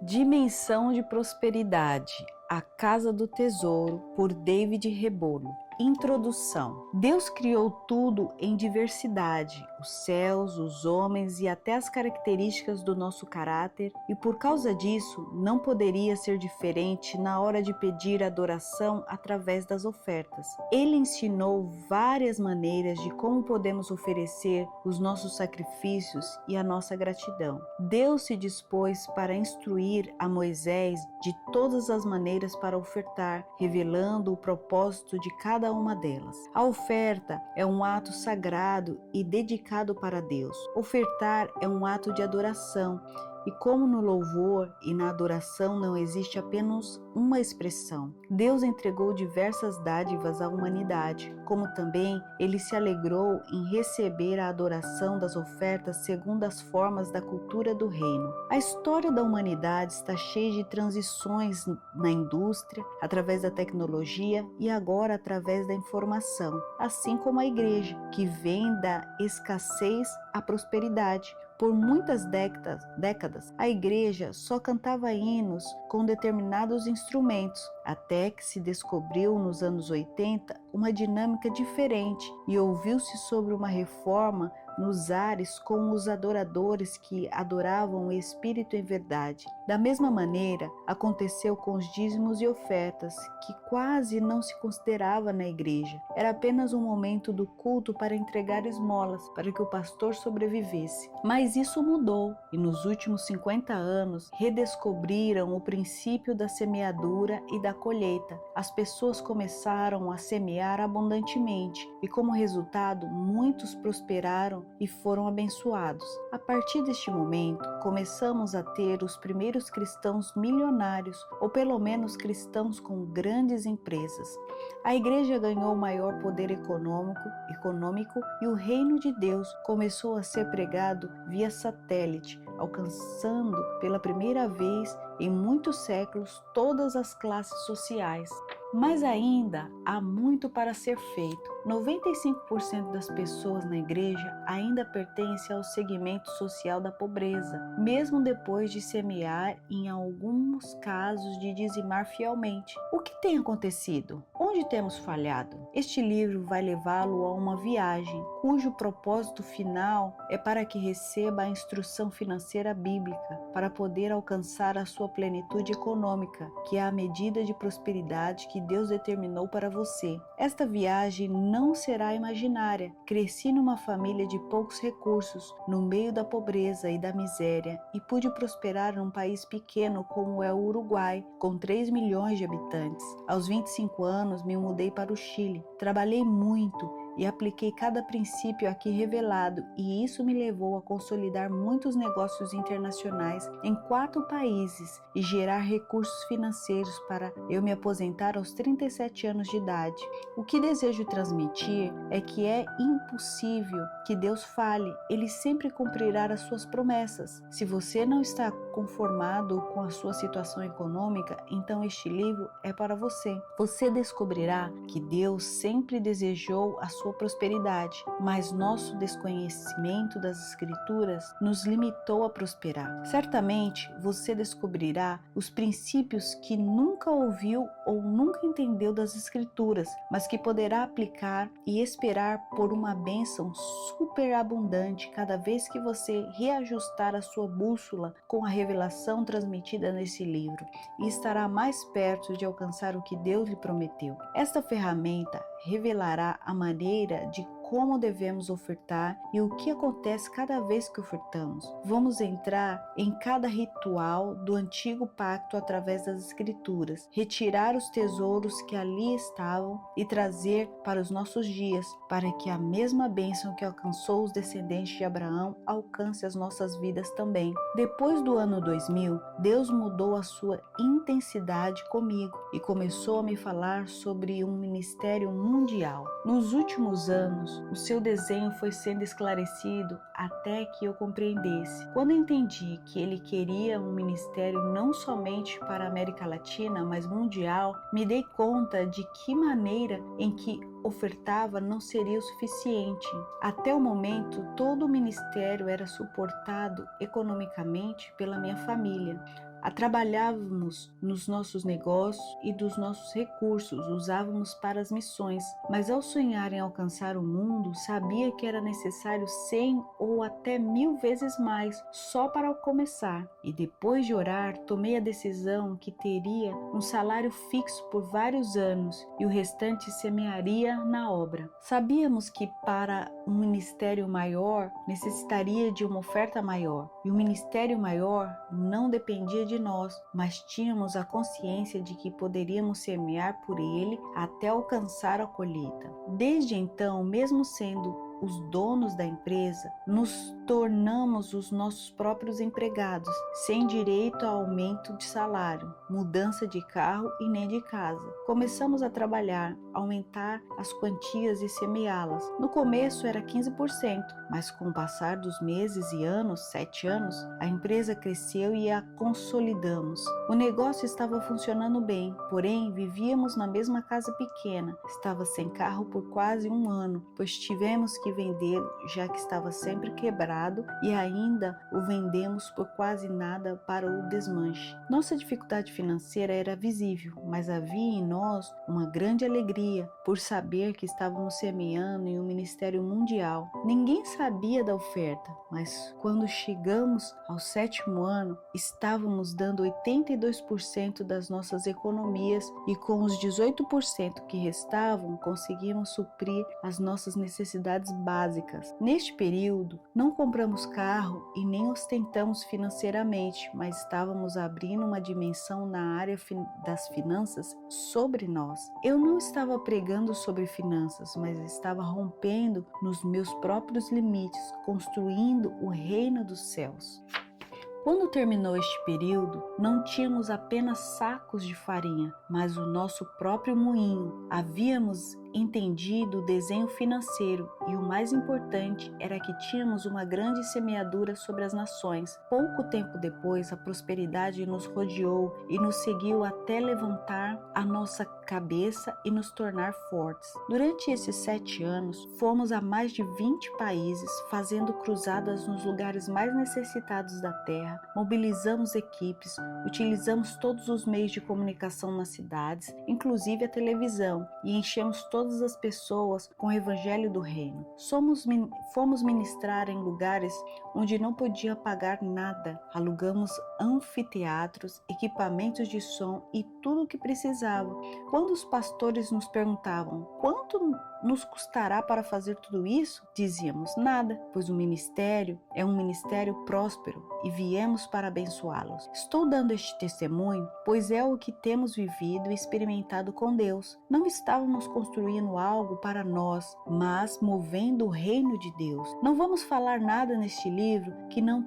Dimensão de Prosperidade, A Casa do Tesouro, por David Rebolo. Introdução. Deus criou tudo em diversidade, os céus, os homens e até as características do nosso caráter, e por causa disso não poderia ser diferente na hora de pedir adoração através das ofertas. Ele ensinou várias maneiras de como podemos oferecer os nossos sacrifícios e a nossa gratidão. Deus se dispôs para instruir a Moisés de todas as maneiras para ofertar, revelando o propósito de cada uma delas. A oferta é um ato sagrado e dedicado para Deus. Ofertar é um ato de adoração. E como no louvor e na adoração não existe apenas uma expressão, Deus entregou diversas dádivas à humanidade, como também Ele se alegrou em receber a adoração das ofertas segundo as formas da cultura do reino. A história da humanidade está cheia de transições na indústria, através da tecnologia e agora através da informação, assim como a igreja, que vem da escassez à prosperidade. Por muitas décadas, a igreja só cantava hinos com determinados instrumentos, até que se descobriu nos anos 80 uma dinâmica diferente e ouviu-se sobre uma reforma nos ares com os adoradores que adoravam o Espírito em verdade. Da mesma maneira, aconteceu com os dízimos e ofertas, que quase não se considerava na igreja. Era apenas um momento do culto para entregar esmolas, para que o pastor sobrevivesse. Mas isso mudou, e nos últimos 50 anos redescobriram o princípio da semeadura e da colheita. As pessoas começaram a semear abundantemente, e como resultado, muitos prosperaram e foram abençoados. A partir deste momento, começamos a ter os primeiros cristãos milionários, ou pelo menos cristãos com grandes empresas. A igreja ganhou maior poder econômico e o reino de Deus começou a ser pregado via satélite, alcançando pela primeira vez em muitos séculos todas as classes sociais. Mas ainda há muito para ser feito. 95% das pessoas na igreja ainda pertencem ao segmento social da pobreza, mesmo depois de semear e, em alguns casos, de dizimar fielmente. O que tem acontecido? Onde temos falhado? Este livro vai levá-lo a uma viagem, cujo propósito final é para que receba a instrução financeira bíblica, para poder alcançar a sua plenitude econômica, que é a medida de prosperidade que Deus determinou para você. Esta viagem não será imaginária. Cresci numa família de poucos recursos, no meio da pobreza e da miséria, e pude prosperar num país pequeno como é o Uruguai, com 3 milhões de habitantes. Aos 25 anos, me mudei para o Chile. Trabalhei muito e apliquei cada princípio aqui revelado, e isso me levou a consolidar muitos negócios internacionais em 4 países e gerar recursos financeiros para eu me aposentar aos 37 anos de idade. O que desejo transmitir é que é impossível que Deus falhe, Ele sempre cumprirá as suas promessas. Se você não está conformado com a sua situação econômica, então este livro é para você. Você descobrirá que Deus sempre desejou a sua prosperidade, mas nosso desconhecimento das Escrituras nos limitou a prosperar. Certamente você descobrirá os princípios que nunca ouviu ou nunca entendeu das Escrituras, mas que poderá aplicar e esperar por uma bênção superabundante cada vez que você reajustar a sua bússola com a revelação transmitida nesse livro, e estará mais perto de alcançar o que Deus lhe prometeu. Esta ferramenta revelará a maneira de como devemos ofertar e o que acontece cada vez que ofertamos. Vamos entrar em cada ritual do antigo pacto através das Escrituras, retirar os tesouros que ali estavam e trazer para os nossos dias, para que a mesma bênção que alcançou os descendentes de Abraão alcance as nossas vidas também. Depois do ano 2000, Deus mudou a sua intensidade comigo e começou a me falar sobre um ministério mundial. Nos últimos anos, o seu desenho foi sendo esclarecido até que eu compreendesse. Quando entendi que ele queria um ministério não somente para a América Latina, mas mundial, me dei conta de que maneira em que ofertava não seria o suficiente. Até o momento, todo o ministério era suportado economicamente pela minha família. Trabalhávamos nos nossos negócios e dos nossos recursos usávamos para as missões, mas ao sonhar em alcançar o mundo, sabia que era necessário 100 ou até 1000 vezes mais só para começar. E depois de orar, tomei a decisão que teria um salário fixo por vários anos e o restante semearia na obra. Sabíamos que para um ministério maior necessitaria de uma oferta maior, e o ministério maior não dependia de nós, mas tínhamos a consciência de que poderíamos semear por ele até alcançar a colheita. Desde então, mesmo sendo os donos da empresa, nos tornamos os nossos próprios empregados, sem direito a aumento de salário, mudança de carro e nem de casa. Começamos a trabalhar, aumentar as quantias e semeá-las. No começo era 15%, mas com o passar dos meses e anos, 7 anos, a empresa cresceu e a consolidamos. O negócio estava funcionando bem, porém vivíamos na mesma casa pequena. Estava sem carro por quase um ano, pois tivemos que vendê-lo, já que estava sempre quebrado, e ainda o vendemos por quase nada para o desmanche. Nossa dificuldade financeira era visível, mas havia em nós uma grande alegria por saber que estávamos semeando em um ministério mundial. Ninguém sabia da oferta, mas quando chegamos ao 7º ano, estávamos dando 82% das nossas economias e com os 18% que restavam, conseguimos suprir as nossas necessidades básicas. Neste período, não compramos carro e nem ostentamos financeiramente, mas estávamos abrindo uma dimensão na área das finanças sobre nós. Eu não estava pregando sobre finanças, mas estava rompendo nos meus próprios limites, construindo o reino dos céus. Quando terminou este período, não tínhamos apenas sacos de farinha, mas o nosso próprio moinho. Havíamos entendido o desenho financeiro e o mais importante era que tínhamos uma grande semeadura sobre as nações. Pouco tempo depois, a prosperidade nos rodeou e nos seguiu até levantar a nossa cabeça e nos tornar fortes. Durante esses 7 anos, fomos a mais de 20 países, fazendo cruzadas nos lugares mais necessitados da terra, mobilizamos equipes, utilizamos todos os meios de comunicação nas cidades, inclusive a televisão, e enchemos todas as pessoas com o evangelho do reino. Fomos ministrar em lugares onde não podia pagar nada. Alugamos anfiteatros, equipamentos de som e tudo o que precisava. Quando os pastores nos perguntavam quanto nos custará para fazer tudo isso, dizíamos nada, pois o ministério é um ministério próspero e viemos para abençoá-los. Estou dando este testemunho, pois é o que temos vivido e experimentado com Deus. Não estávamos construindo algo para nós, mas movendo o reino de Deus. Não vamos falar nada neste livro que não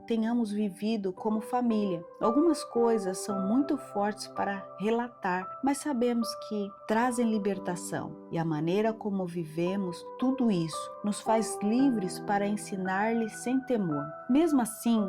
tenhamos vivido como família. Algumas coisas são muito fortes para relatar, mas sabemos que trazem libertação, e a maneira como vivemos tudo isso nos faz livres para ensinar-lhe sem temor. Mesmo assim,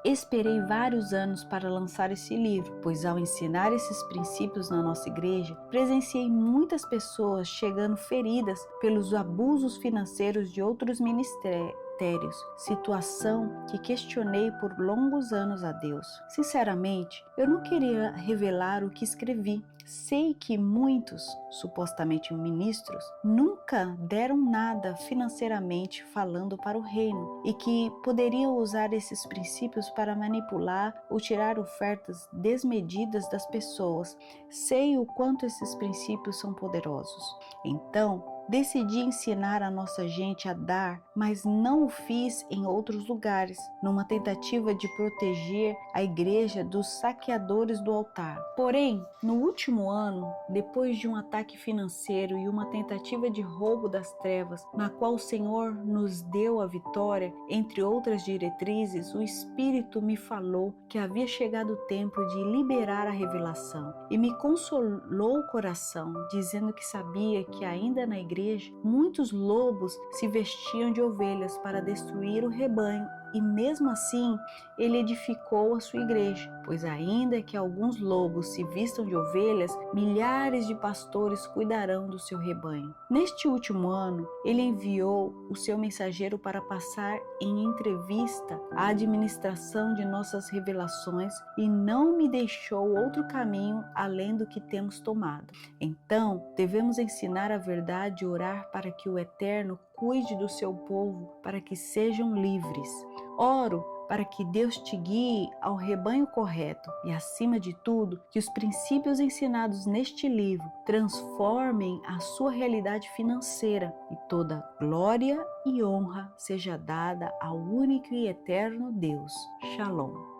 esperei vários anos para lançar esse livro, pois ao ensinar esses princípios na nossa igreja, presenciei muitas pessoas chegando feridas pelos abusos financeiros de outros ministérios, situação que questionei por longos anos a Deus. Sinceramente, eu não queria revelar o que escrevi. Sei que muitos, supostamente ministros, nunca deram nada financeiramente falando para o reino e que poderiam usar esses princípios para manipular ou tirar ofertas desmedidas das pessoas. Sei o quanto esses princípios são poderosos. Então, decidi ensinar a nossa gente a dar, mas não o fiz em outros lugares, numa tentativa de proteger a igreja dos saqueadores do altar. Porém, no último ano, depois de um ataque financeiro e uma tentativa de roubo das trevas, na qual o Senhor nos deu a vitória, entre outras diretrizes, o Espírito me falou que havia chegado o tempo de liberar a revelação e me consolou o coração, dizendo que sabia que ainda na igreja muitos lobos se vestiam de ovelhas para destruir o rebanho e mesmo assim ele edificou a sua igreja, pois ainda que alguns lobos se vistam de ovelhas, milhares de pastores cuidarão do seu rebanho. Neste último ano, ele enviou o seu mensageiro para passar em entrevista a administração de nossas revelações e não me deixou outro caminho além do que temos tomado. Então, devemos ensinar a verdade e orar para que o Eterno cuide do seu povo, para que sejam livres. Oro para que Deus te guie ao rebanho correto e, acima de tudo, que os princípios ensinados neste livro transformem a sua realidade financeira e toda glória e honra seja dada ao único e eterno Deus. Shalom.